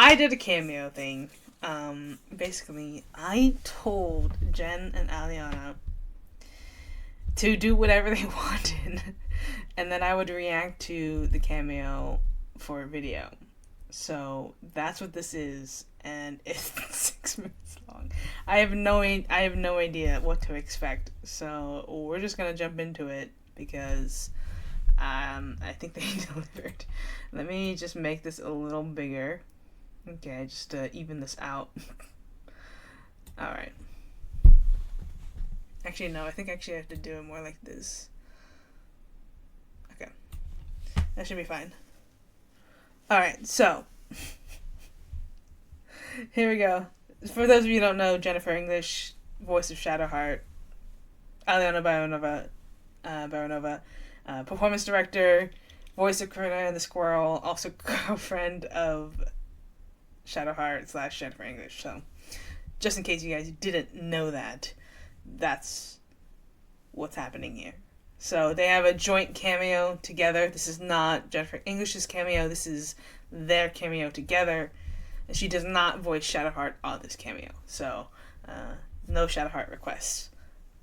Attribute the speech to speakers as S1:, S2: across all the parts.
S1: I did a Cameo thing. Basically, I told Jen and Aliona to do whatever they wanted, and then I would react to the Cameo for a video. So that's what this is, and it's 6 minutes long. I have no idea what to expect, so we're just gonna jump into it because I think they delivered. Let me just make this a little bigger. Okay, just to even this out. Alright. Actually, no, I think I have to do it more like this. Okay. That should be fine. Alright, so. Here we go. For those of you who don't know, Jennifer English, voice of Shadowheart, Aliona Baranova, performance director, voice of Karina and the Squirrel, also girlfriend of Shadowheart / Jennifer English. So, just in case you guys didn't know that, that's what's happening here. So, they have a joint cameo together. This is not Jennifer English's cameo. This is their cameo together. And she does not voice Shadowheart on this cameo. So, no Shadowheart requests.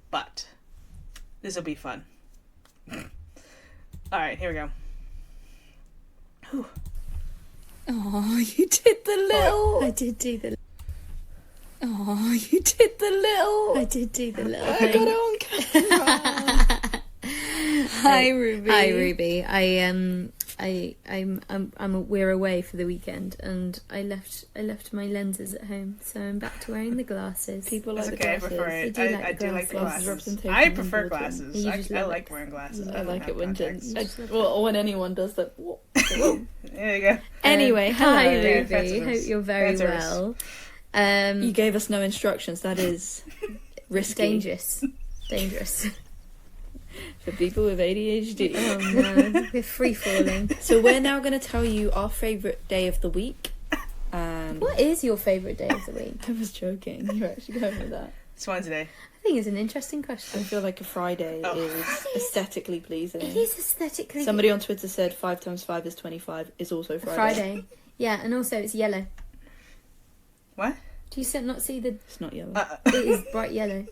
S1: But, this will be fun. Alright, here we go. Whew.
S2: Oh, you did the little.
S3: I did do the.
S2: Oh, you did the little.
S3: I did do the little.
S2: I got it on camera. Hi, Ruby.
S3: Hi, Ruby. We're away for the weekend, and I left my lenses at home, so I'm back to wearing the glasses.
S2: People like the
S1: okay,
S2: glasses.
S1: I prefer it. I do like the glasses. I prefer glasses. I like wearing glasses.
S2: I like it when Jen, or when anyone does that.
S1: There you go.
S3: Anyway, hi
S2: Hello.
S3: Ruby. Hope you're very well.
S2: You gave us no instructions. That is risky.
S3: Dangerous.
S2: For people with ADHD.
S3: Oh no, we're free falling.
S2: So we're now going to tell you our favourite day of the week.
S3: What is your favourite day of the week?
S2: I was joking. You're actually going with that.
S1: It's Wednesday.
S3: I think it's an interesting question.
S2: I feel like a Friday is aesthetically pleasing.
S3: It is aesthetically.
S2: Somebody on Twitter said 5 times 5 is 25 is also Friday.
S3: Yeah, and also it's yellow.
S1: What?
S3: Do you not see the...
S2: It's not yellow.
S3: It is bright yellow.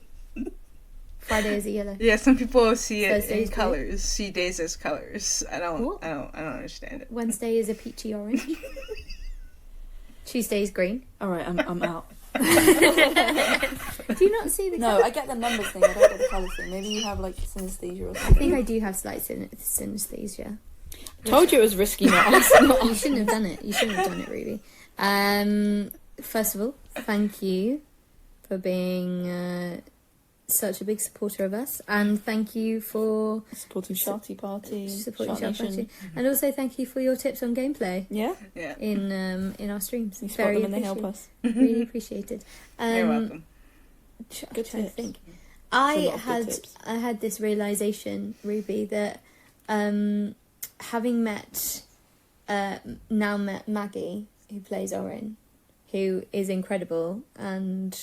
S3: Friday is a yellow.
S1: Yeah, some people see it
S3: Thursday's
S1: in colors. See days as colors. I don't understand it.
S3: Wednesday is a peachy orange. Tuesday is green.
S2: All right, I'm out.
S3: Do you not see the
S2: No,
S3: colour?
S2: I get the numbers thing. I don't get the colour thing. Maybe you have like synesthesia or something.
S3: I think I do have slight synesthesia.
S2: Told you it was risky.
S3: You shouldn't have done it. You shouldn't have done it, really. First of all, thank you for being such a big supporter of us, and thank you for
S2: supporting Sharty Party,
S3: supporting Sharty Party, and also thank you for your tips on gameplay.
S2: Yeah.
S3: In our streams.
S2: You spot them and they help us.
S3: Really appreciated.
S1: You're welcome.
S2: Good
S3: trying to
S2: tips.
S3: think.
S2: I
S3: had this realization, Ruby, that having met Maggie, who plays Orin, who is incredible, and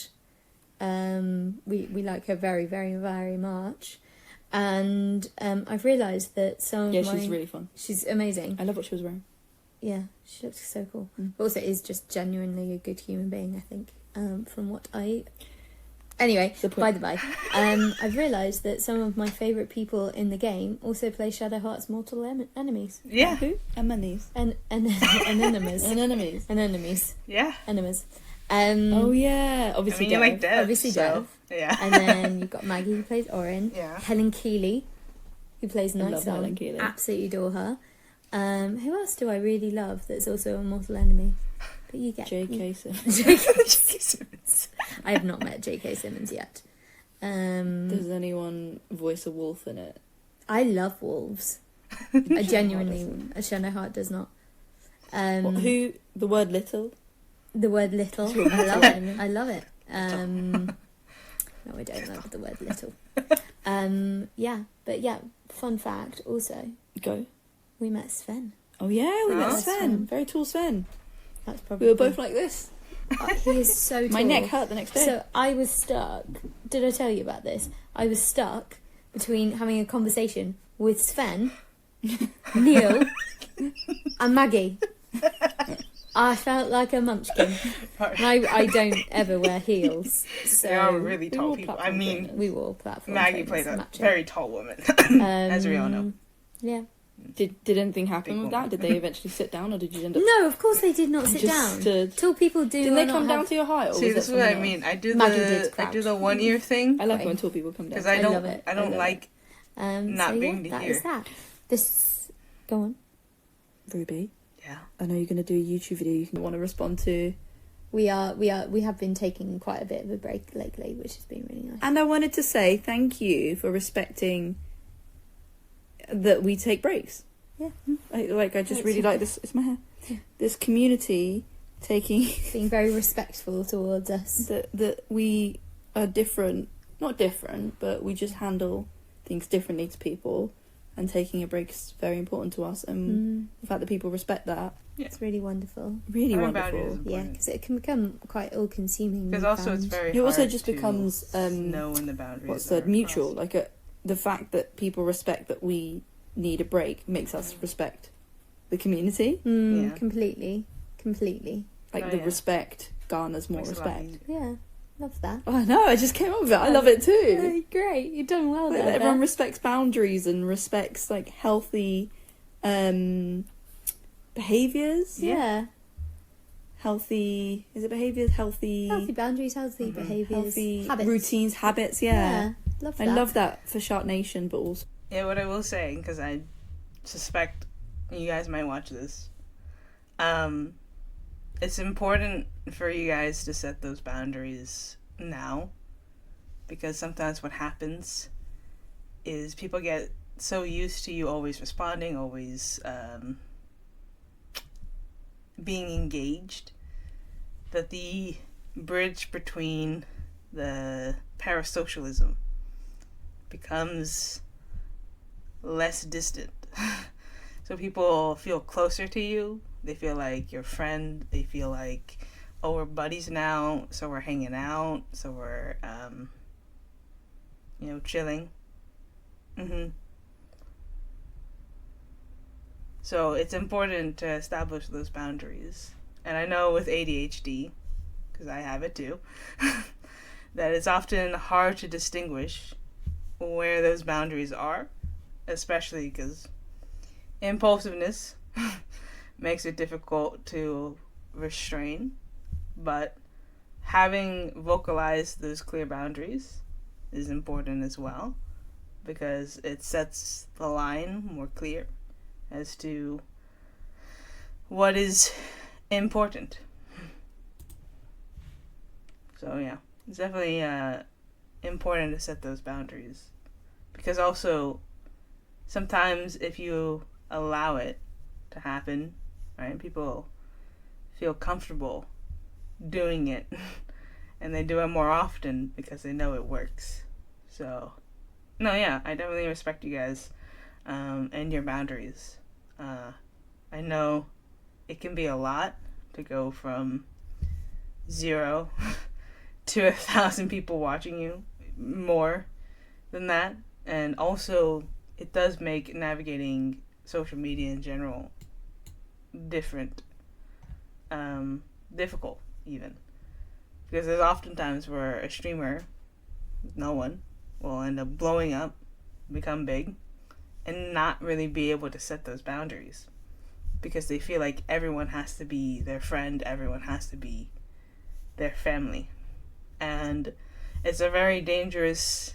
S3: we like her very, very, very much. And I've realised that
S2: she's really fun.
S3: She's amazing.
S2: I love what she was wearing.
S3: Yeah, she looks so cool. But also is just genuinely a good human being, I think. From what I... Anyway, by the by, I've realised that some of my favourite people in the game also play Shadowheart's mortal enemies.
S1: Yeah.
S2: Who? Enemies.
S3: Enemies.
S2: Enemies.
S1: Yeah.
S3: Enemies.
S2: Oh yeah, obviously.
S1: You like Dev.
S3: Obviously Dev.
S1: Yeah.
S3: And then you've got Maggie, who plays Orin.
S1: Yeah.
S3: Helen Keeley, who plays
S2: I love
S3: Night Sun.
S2: Helen Keeley.
S3: Absolutely adore her. Who else do I really love that's also a mortal enemy? But you get
S2: J.K. Simmons.
S3: J.K. Simmons. I have not met J.K. Simmons yet.
S2: Does anyone voice a wolf in it?
S3: I love wolves. I genuinely, a Shadowheart does not.
S2: Who? The word little.
S3: The word little. I love it. I love it. No, I don't love the word little. Yeah, but yeah. Fun fact. Also,
S2: Go.
S3: we met Sven.
S2: Oh yeah, we met
S3: Sven.
S2: Sven. Very tall Sven.
S3: That's probably.
S2: We were both like this.
S3: He is so tall.
S2: My neck hurt the next day.
S3: So I was stuck. Did I tell you about this? I was stuck between having a conversation with Sven, Neil, and Maggie. I felt like a munchkin. I don't ever wear heels. So
S1: They are really tall
S2: wore
S1: people. I
S2: platform
S1: mean,
S2: trainers.
S3: we wore platform
S1: Maggie
S3: trainers,
S1: played a
S3: matching.
S1: very tall woman, as we all know.
S3: Yeah.
S2: Did anything happen
S1: Big
S2: with
S1: woman.
S2: that? Did they eventually sit down, or did you end up?
S3: No, of course they did not sit
S2: just
S3: down.
S2: stood?
S3: Tall people do.
S2: Didn't they
S3: not
S2: come down
S3: have-
S2: to your height? Or
S1: See,
S2: was
S1: this
S2: it
S1: is what I
S2: something
S1: mean.
S2: else?
S1: I
S3: Maggie did
S1: do the
S3: crouch.
S1: 1 ear thing
S2: I like
S3: Right.
S2: when tall people come down.
S1: because
S3: I
S1: I
S3: love it. I
S1: don't
S3: love
S1: like not
S3: so
S1: being
S3: yeah,
S1: to
S3: that
S1: hear.
S3: is that. This. Go on.
S2: Ruby,
S1: Yeah.
S2: I know you're going to do a YouTube video. You want to respond to,
S3: We have been taking quite a bit of a break lately, which has been really nice.
S2: and I wanted to say thank you for respecting that we take breaks.
S3: Yeah.
S2: I just
S3: That's
S2: really
S3: okay.
S2: like this. It's my hair.
S3: Yeah.
S2: This community taking
S3: Being very respectful towards us.
S2: that we are different, not different, but we just handle things differently to people, and taking a break is very important to us, and the fact that people respect that,
S3: It's really wonderful.
S2: really
S1: Having boundaries
S2: wonderful.
S1: is
S3: Yeah,
S1: important.
S3: because it can become quite all-consuming.
S1: Because
S3: we
S1: also it's
S3: found.
S1: very
S2: It also
S1: hard
S2: just
S1: to
S2: becomes,
S1: know when the boundaries
S2: What's the
S1: are
S2: mutual?
S1: crossed.
S2: Like the fact that people respect that we need a break makes us respect the community.
S1: Yeah.
S3: Completely.
S2: Like
S1: Oh,
S2: the
S1: yeah.
S2: respect garners more
S1: Makes it a lot
S2: respect.
S1: easier.
S3: Yeah, love that.
S2: Oh, I know. I just came up with it. I love it too.
S3: Oh, great, you've done well
S2: Like,
S3: there.
S2: that everyone
S3: Beth.
S2: respects boundaries and respects like healthy behaviors.
S3: Yeah,
S2: Healthy. Is it behaviors? Healthy
S3: boundaries, healthy behaviours,
S2: healthy
S3: habits.
S2: routines, habits. Yeah.
S3: Yeah, love that.
S2: I love that for Shark Nation, but also
S1: Yeah, what I will say, because I suspect you guys might watch this, it's important for you guys to set those boundaries now, because sometimes what happens is people get so used to you always responding, always being engaged, that the bridge between the parasocialism becomes less distant. So people feel closer to you. They feel like your friend. They feel like, oh, we're buddies now, so we're hanging out, so we're chilling. So it's important to establish those boundaries. And I know with ADHD, because I have it too, that it's often hard to distinguish where those boundaries are, especially because impulsiveness makes it difficult to restrain. But having vocalized those clear boundaries is important as well, because it sets the line more clear as to what is important. So yeah, it's definitely important to set those boundaries, because also sometimes if you allow it to happen, right, people feel comfortable doing it and they do it more often because they know it works. So no, yeah, I definitely respect you guys and your boundaries. I know it can be a lot to go from 0 to 1,000 people watching you, more than that, and also it does make navigating social media in general difficult even, because there's often times where a streamer, no one, will end up blowing up, become big, and not really be able to set those boundaries, because they feel like everyone has to be their friend, everyone has to be their family. And it's a very dangerous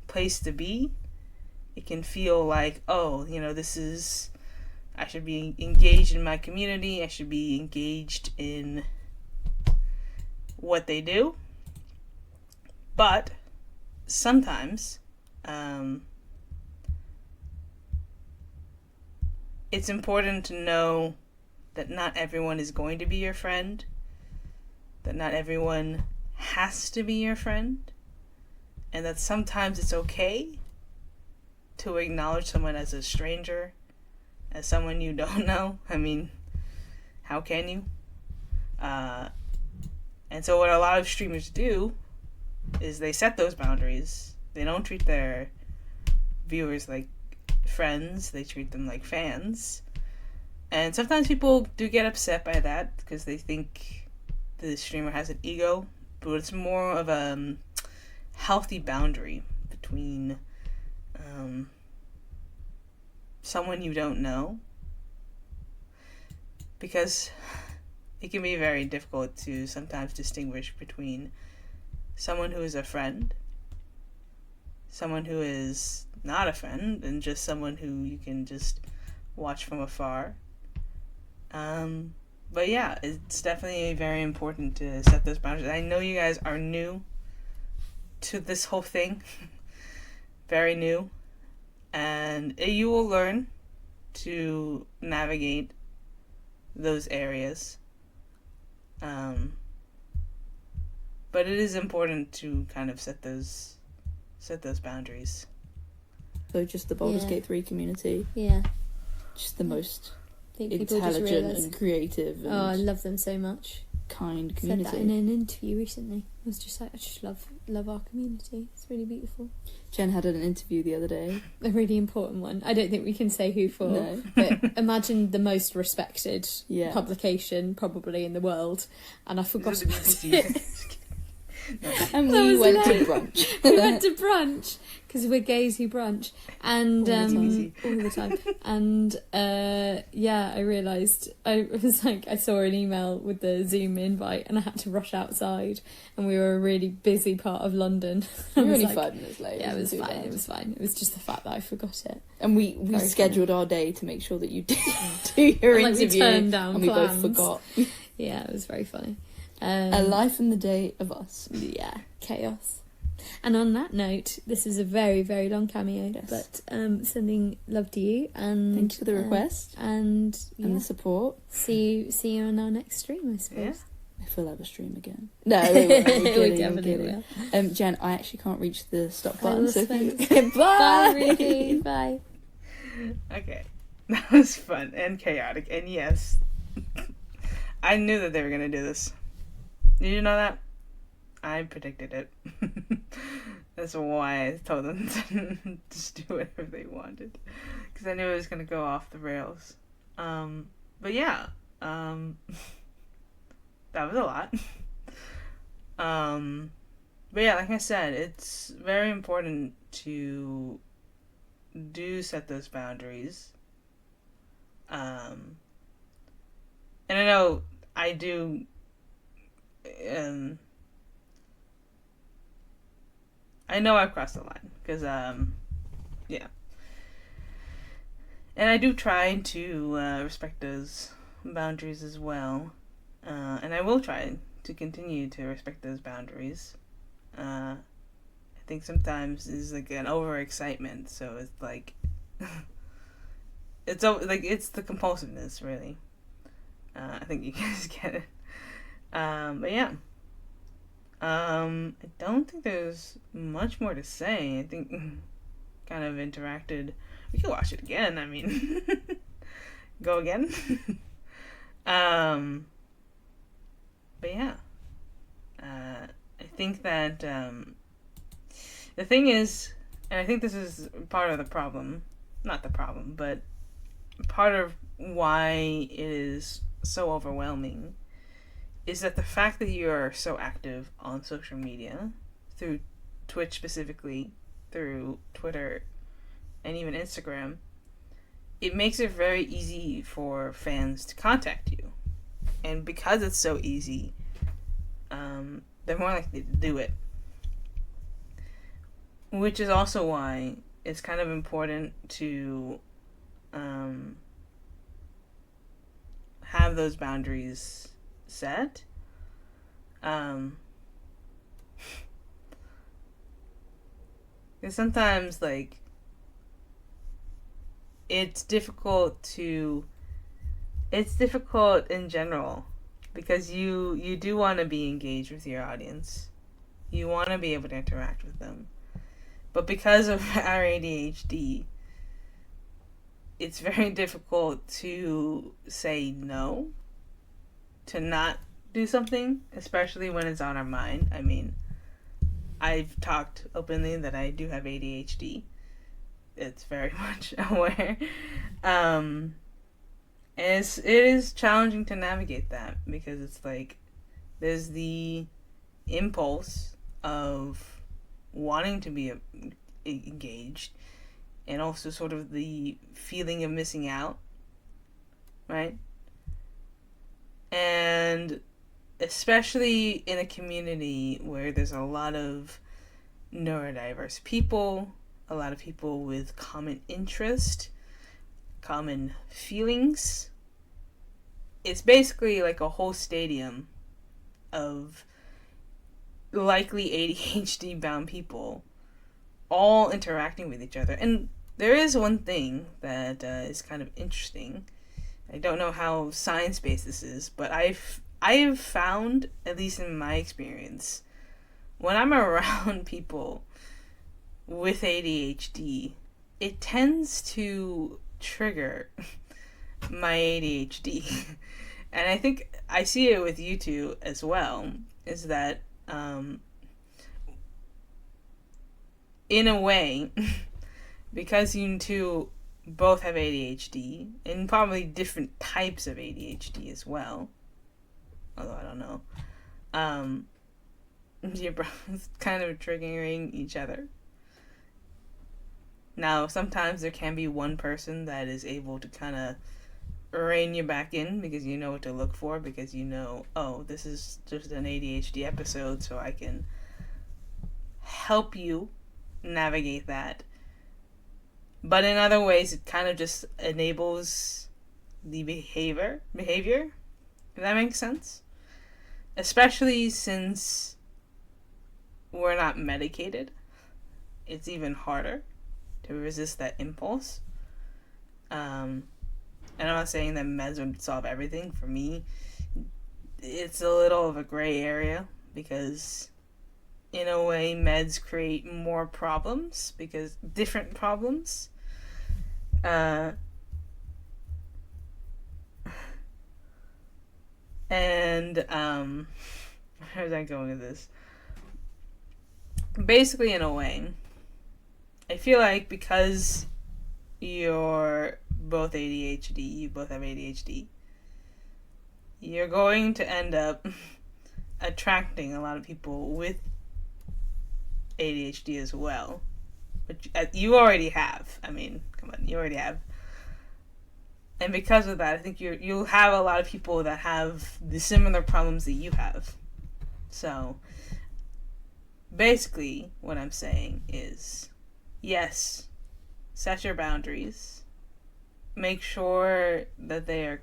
S1: place to be. It can feel like, oh, I should be engaged in my community, I should be engaged in what they do. But sometimes it's important to know that not everyone is going to be your friend, that not everyone has to be your friend, and that sometimes it's okay to acknowledge someone as a stranger, as someone you don't know. I mean, how can you? And so what a lot of streamers do is they set those boundaries. They don't treat their viewers like friends, they treat them like fans. And sometimes people do get upset by that because they think the streamer has an ego, but it's more of a healthy boundary between someone you don't know, because it can be very difficult to sometimes distinguish between someone who is a friend, someone who is not a friend, and just someone who you can just watch from afar. But yeah, it's definitely very important to set those boundaries. I know you guys are new to this whole thing, very new, and you will learn to navigate those areas. But it is important to kind of set those boundaries.
S2: So just the Baldur's Gate 3 community.
S3: Yeah.
S2: Just the most
S3: intelligent
S2: and creative. And
S3: I love them so much.
S2: Kind community.
S3: Said that in an interview recently. I was just like, I just love our community. It's really beautiful.
S2: Jen had an interview the other day.
S3: A really important one. I don't think we can say who for.
S2: No.
S3: But imagine the most respected publication probably in the world, and I forgot about it.
S2: And we went to brunch.
S3: We went to brunch because we're gays who brunch, and all the time. And I realised I was like, I saw an email with the Zoom invite, and I had to rush outside, and we were a really busy part of London.
S2: We were only 5 minutes late.
S3: Yeah, it was fine. It was fine. It was just the fact that I forgot it.
S2: And we scheduled our day to make sure that you did do your interview.
S3: We turned down
S2: and
S3: plans.
S2: We both forgot.
S3: Yeah, it was very funny.
S2: A life in the day of us.
S3: Yeah, chaos. And on that note, this is a very, very long cameo, but sending love to you, and
S2: thank you for the request
S3: and
S2: the support.
S3: See you on our next stream, I suppose.
S2: Yeah. If we'll ever stream again. No, we won't.
S3: We definitely will.
S2: Jen, I actually can't reach the stop button. So
S3: bye. Bye, Ruby. Bye.
S1: Okay, that was fun and chaotic, and yes, I knew that they were gonna do this. Did you know that? I predicted it. That's why I told them to just do whatever they wanted. Because I knew it was going to go off the rails. But yeah. That was a lot. But yeah, like I said, it's very important to set those boundaries. And I know I do... I know I've crossed the line because and I do try to respect those boundaries as well, and I will try to continue to respect those boundaries. I think sometimes is like an overexcitement, so it's like it's the compulsiveness, really. I think you guys get it. But yeah. I don't think there's much more to say. I think kind of interacted. We can watch it again. I mean, go again. But yeah. I think that the thing is, and I think this is part of the problem, not the problem, but part of why it is so overwhelming is that the fact that you are so active on social media, through Twitch specifically, through Twitter, and even Instagram, it makes it very easy for fans to contact you. And because it's so easy, they're more likely to do it. Which is also why it's kind of important to have those boundaries set. Because sometimes, like, it's difficult in general, because you do want to be engaged with your audience. You want to be able to interact with them. But because of our ADHD, it's very difficult to say no, to not do something, especially when it's on our mind. I mean, I've talked openly that I do have ADHD. It's very much aware. And it is challenging to navigate that because it's like there's the impulse of wanting to be engaged and also sort of the feeling of missing out, right? And especially in a community where there's a lot of neurodiverse people, a lot of people with common interest, common feelings. It's basically like a whole stadium of likely ADHD bound people all interacting with each other. And there is one thing that is kind of interesting. I don't know how science-based this is, but I've found, at least in my experience, when I'm around people with ADHD, it tends to trigger my ADHD. And I think I see it with you two as well, is that in a way, because you two both have ADHD, and probably different types of ADHD as well, although I don't know, you're both kind of triggering each other. Now, sometimes there can be one person that is able to kind of rein you back in because you know what to look for, because you know, oh, this is just an ADHD episode, so I can help you navigate that. But in other ways, it kind of just enables the behavior, if that makes sense. Especially since we're not medicated, it's even harder to resist that impulse. And I'm not saying that meds would solve everything. For me, it's a little of a gray area because in a way meds create more problems, because different problems. Where's I going with this? Basically, in a way, I feel like because you're both ADHD, you both have ADHD, you're going to end up attracting a lot of people with ADHD as well. But you already have. I mean, come on, you already have. And because of that, I think you'll have a lot of people that have the similar problems that you have. So, basically, what I'm saying is, yes, set your boundaries. Make sure that they are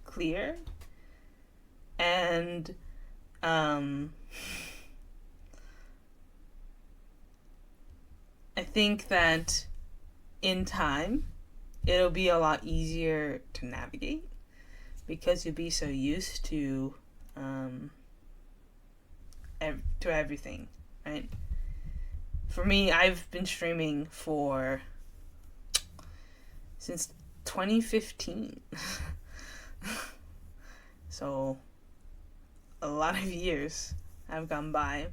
S1: clear. And, I think that in time, it'll be a lot easier to navigate because you'll be so used to everything, right? For me, I've been streaming since 2015. So a lot of years have gone by,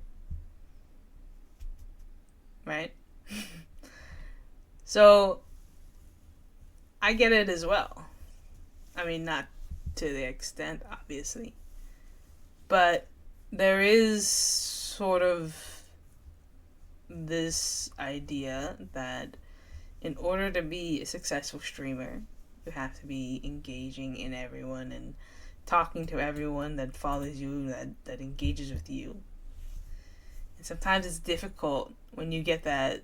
S1: right? So I get it as well. I mean, not to the extent, obviously. But there is sort of this idea that in order to be a successful streamer, you have to be engaging in everyone and talking to everyone that follows you, that engages with you. And sometimes it's difficult when you get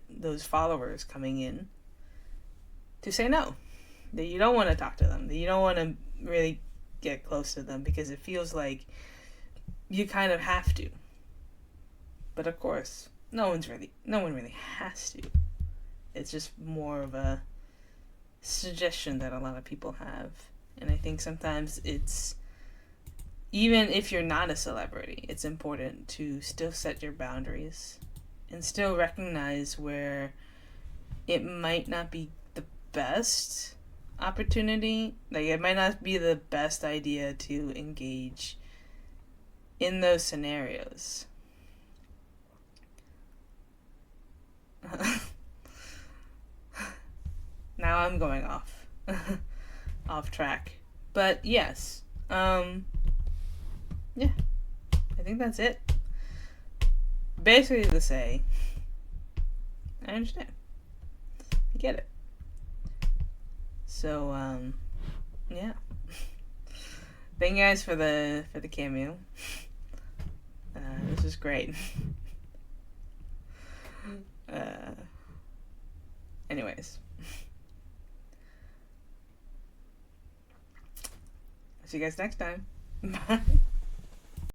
S1: those followers coming in to say no. That you don't want to talk to them, that you don't want to really get close to them because it feels like you kind of have to. But of course, no one really has to. It's just more of a suggestion that a lot of people have. And I think sometimes it's, even if you're not a celebrity, it's important to still set your boundaries and still recognize where it might not be the best opportunity, like it might not be the best idea to engage in those scenarios. Now I'm going off track. But yes. Yeah. I think that's it. Basically to say, I understand. I get it. So, yeah. Thank you guys for the cameo. This was great. Anyways. See you guys next time. Bye.